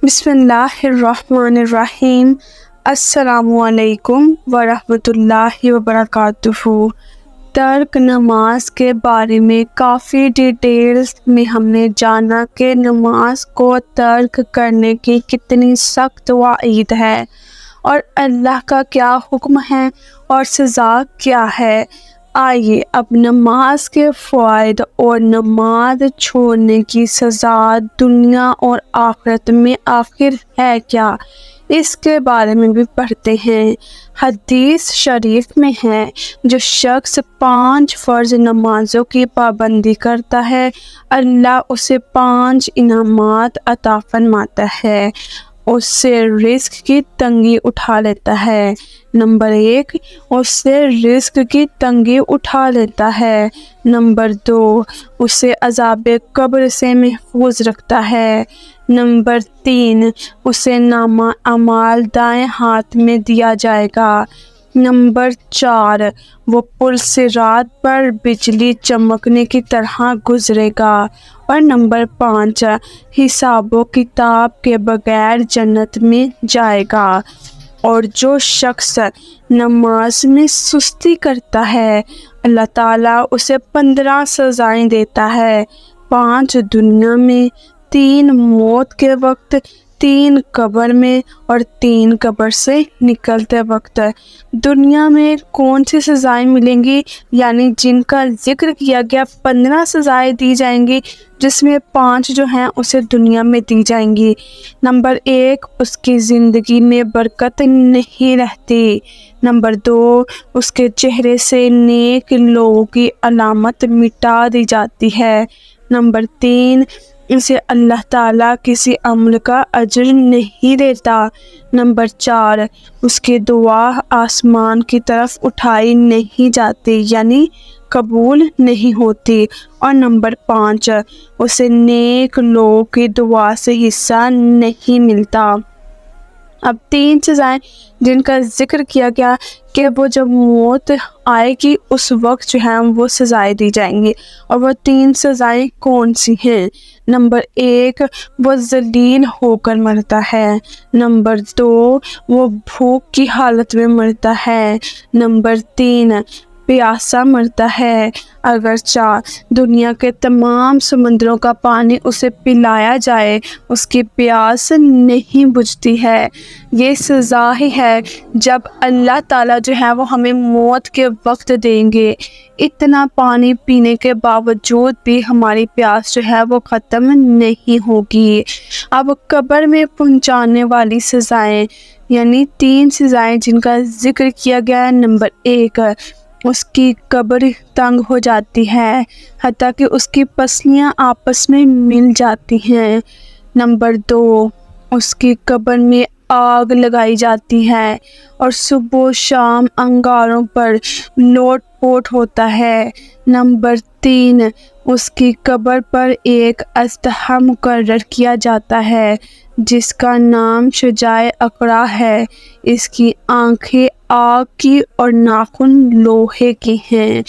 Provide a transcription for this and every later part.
بسم اللہ الرحمن الرحیم۔ السلام علیکم ورحمۃ اللہ وبرکاتہ۔ ترک نماز کے بارے میں کافی ڈیٹیلز میں ہم نے جانا کہ نماز کو ترک کرنے کی کتنی سخت وعید ہے اور اللہ کا کیا حکم ہے اور سزا کیا ہے۔ آئیے اب نماز کے فوائد اور نماز چھوڑنے کی سزا دنیا اور آخرت میں آخر ہے کیا، اس کے بارے میں بھی پڑھتے ہیں۔ حدیث شریف میں ہے، جو شخص 5 فرض نمازوں کی پابندی کرتا ہے، اللہ اسے 5 انعامات عطا فرماتا ہے۔ اس سے رزق کی تنگی اٹھا لیتا ہے۔ نمبر 1، اس سے رزق کی تنگی اٹھا لیتا ہے۔ نمبر 2، اسے عذاب قبر سے محفوظ رکھتا ہے۔ نمبر 3، اسے نامہ اعمال دائیں ہاتھ میں دیا جائے گا۔ نمبر 4، وہ پل صراط پر بجلی چمکنے کی طرح گزرے گا۔ اور نمبر 5، حساب و کتاب کے بغیر جنت میں جائے گا۔ اور جو شخص نماز میں سستی کرتا ہے، اللہ تعالیٰ اسے 15 سزائیں دیتا ہے، 5 دنیا میں، 3 موت کے وقت، 3 قبر میں اور 3 قبر سے نکلتے وقت۔ دنیا میں کون سی سزائیں ملیں گی، یعنی جن کا ذکر کیا گیا 15 سزائیں دی جائیں گی، جس میں 5 جو ہیں اسے دنیا میں دی جائیں گی۔ نمبر 1، اس کی زندگی میں برکت نہیں رہتی۔ نمبر 2، اس کے چہرے سے نیک لوگوں کی علامت مٹا دی جاتی ہے۔ نمبر 3، اسے اللہ تعالیٰ کسی عمل کا اجر نہیں دیتا۔ نمبر 4، اس کی دعا آسمان کی طرف اٹھائی نہیں جاتی، یعنی قبول نہیں ہوتی۔ اور نمبر 5، اسے نیک لوگوں کی دعا سے حصہ نہیں ملتا۔ اب 3 سزائیں جن کا ذکر کیا گیا کہ وہ جب موت آئے گی اس وقت جو ہے وہ سزائیں دی جائیں گی، اور وہ 3 سزائیں کون سی ہیں؟ نمبر 1، وہ ذلیل ہو کر مرتا ہے۔ نمبر 2، وہ بھوک کی حالت میں مرتا ہے۔ نمبر 3، پیاسا مرتا ہے، اگرچہ دنیا کے تمام سمندروں کا پانی اسے پلایا جائے اس کی پیاس نہیں بجھتی ہے۔ یہ سزا ہی ہے جب اللہ تعالیٰ جو ہے وہ ہمیں موت کے وقت دیں گے۔ اتنا پانی پینے کے باوجود بھی ہماری پیاس جو ہے وہ ختم نہیں ہوگی۔ اب قبر میں پہنچانے والی سزائیں، یعنی 3 سزائیں جن کا ذکر کیا گیا ہے۔ نمبر 1، اس کی قبر تنگ ہو جاتی ہے، حتیٰ کہ اس کی پسلیاں آپس میں مل جاتی ہیں۔ نمبر 2، اس کی قبر میں آگ لگائی جاتی ہے اور صبح و شام انگاروں پر لوٹ پوٹ ہوتا ہے۔ نمبر 3، اس کی قبر پر ایک اژدہا مقرر کیا جاتا ہے جس کا نام شجاع اقرا ہے۔ اس کی آنکھیں آگ کی اور ناخن لوہے کی ہیں۔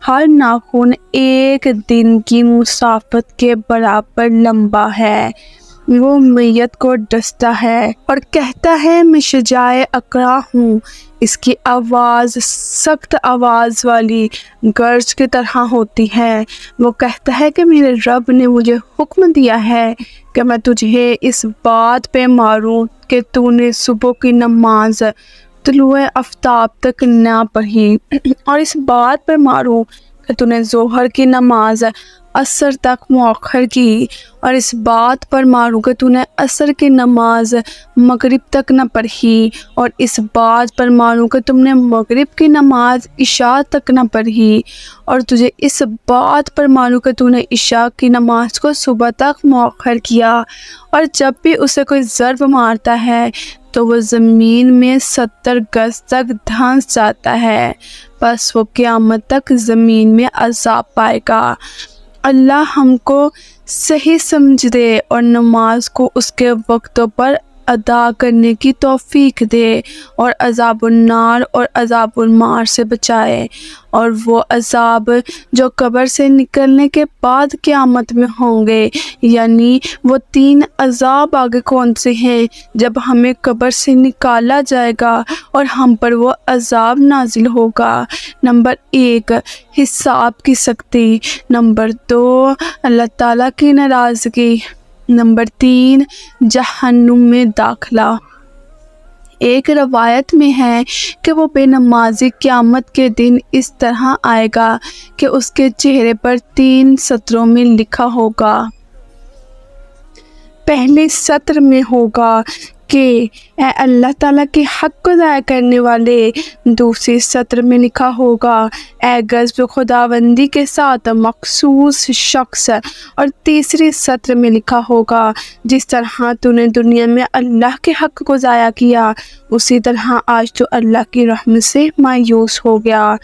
ہر ناخن 1 دن کی مسافت کے برابر لمبا ہے۔ وہ میت کو ڈستا ہے اور کہتا ہے، میں شجاع اقرا ہوں۔ اس کی آواز سخت آواز والی گرج کی طرح ہوتی ہے۔ وہ کہتا ہے کہ میرے رب نے مجھے حکم دیا ہے کہ میں تجھے اس بات پہ ماروں کہ تو نے صبح کی نماز طلوع آفتاب تک نہ پڑھی، اور اس بات پر ماروں کہ تو نے ظہر کی نماز عصر تک مؤخر کی، اور اس بات پر ماروں کہ تو نے عصر کی نماز مغرب تک نہ پڑھی، اور اس بات پر ماروں کہ تم نے مغرب کی نماز عشاء تک نہ پڑھی، اور تجھے اس بات پر ماروں کہ تو نے عشاء کی نماز کو صبح تک مؤخر کیا۔ اور جب بھی اسے کوئی ضرب مارتا ہے تو وہ زمین میں 70 گز تک دھنس جاتا ہے، بس وہ قیامت تک زمین میں عذاب پائے گا۔ اللہ ہم کو صحیح سمجھ دے اور نماز کو اس کے وقتوں پر ادا کرنے کی توفیق دے اور عذاب النار اور عذاب المار سے بچائے۔ اور وہ عذاب جو قبر سے نکلنے کے بعد قیامت میں ہوں گے، یعنی وہ 3 عذاب آگے کون سے ہیں جب ہمیں قبر سے نکالا جائے گا اور ہم پر وہ عذاب نازل ہوگا۔ نمبر 1، حساب کی سختی۔ نمبر 2، اللہ تعالیٰ کی ناراضگی۔ نمبر 3، جہنم میں داخلہ۔ ایک روایت میں ہے کہ وہ بے نمازی قیامت کے دن اس طرح آئے گا کہ اس کے چہرے پر 3 سطروں میں لکھا ہوگا۔ پہلے سطر میں ہوگا کہ اے اللہ تعالیٰ کے حق کو ضائع کرنے والے۔ دوسری سطر میں لکھا ہوگا اے غضب خداوندی کے ساتھ مخصوص شخص۔ اور تیسری سطر میں لکھا ہوگا جس طرح تو نے دنیا میں اللہ کے حق کو ضائع کیا، اسی طرح آج تو اللہ کی رحمت سے مایوس ہو گیا۔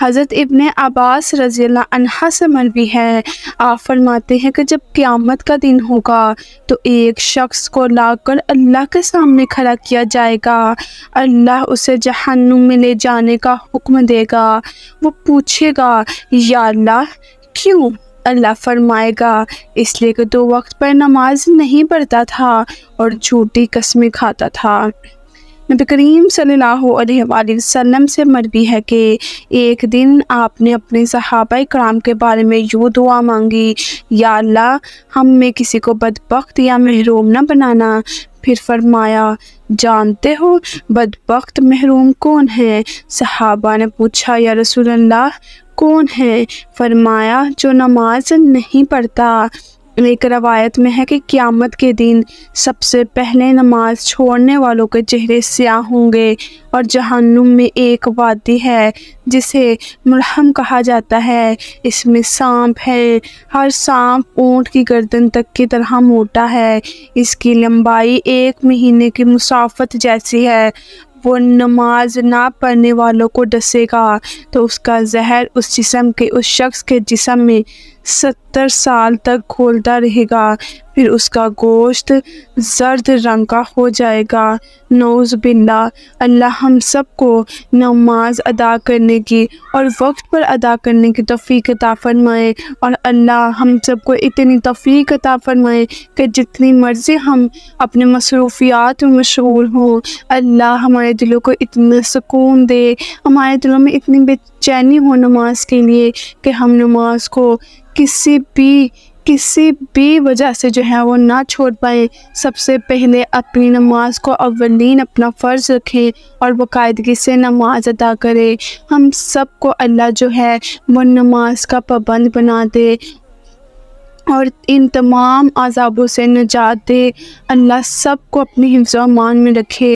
حضرت ابن عباس رضی اللہ عنہ سے مروی ہے، آپ فرماتے ہیں کہ جب قیامت کا دن ہوگا تو ایک شخص کو لا کر اللہ کے سامنے کھڑا کیا جائے گا۔ اللہ اسے جہنم میں لے جانے کا حکم دے گا۔ وہ پوچھے گا یا اللہ کیوں؟ اللہ فرمائے گا اس لیے کہ تو وقت پر نماز نہیں پڑھتا تھا اور جھوٹی قسمیں کھاتا تھا۔ نبی کریم صلی اللہ علیہ وآلہ وسلم سے مروی ہے کہ ایک دن آپ نے اپنے صحابہ کرام کے بارے میں یوں دعا مانگی، یا اللہ ہم میں کسی کو بدبخت یا محروم نہ بنانا۔ پھر فرمایا جانتے ہو بدبخت محروم کون ہے؟ صحابہ نے پوچھا یا رسول اللہ کون ہے؟ فرمایا جو نماز نہیں پڑھتا۔ ایک روایت میں ہے کہ قیامت کے دن سب سے پہلے نماز چھوڑنے والوں کے چہرے سیاہ ہوں گے، اور جہنم میں ایک وادی ہے جسے ملحم کہا جاتا ہے، اس میں سانپ ہے، ہر سانپ اونٹ کی گردن تک کی طرح موٹا ہے، اس کی لمبائی 1 مہینے کی مسافت جیسی ہے۔ وہ نماز نہ پڑھنے والوں کو ڈسے گا تو اس کا زہر اس شخص کے جسم میں 70 سال تک گھولتا رہے گا، پھر اس کا گوشت زرد رنگ کا ہو جائے گا۔ نعوذ باللہ، اللہ ہم سب کو نماز ادا کرنے کی اور وقت پر ادا کرنے کی توفیق عطا فرمائے، اور اللہ ہم سب کو اتنی توفیق عطا فرمائے کہ جتنی مرضی ہم اپنے مصروفیات میں مشغول ہوں، اللہ ہمارے دلوں کو اتنا سکون دے، ہمارے دلوں میں اتنی بے چینی ہو نماز کے لیے کہ ہم نماز کو کسی بھی وجہ سے جو ہے وہ نہ چھوڑ پائیں۔ سب سے پہلے اپنی نماز کو اولین اپنا فرض رکھیں اور باقاعدگی سے نماز ادا کریں۔ ہم سب کو اللہ جو ہے وہ نماز کا پابند بنا دے اور ان تمام عذابوں سے نجات دے۔ اللہ سب کو اپنی حفظ و امان میں رکھے۔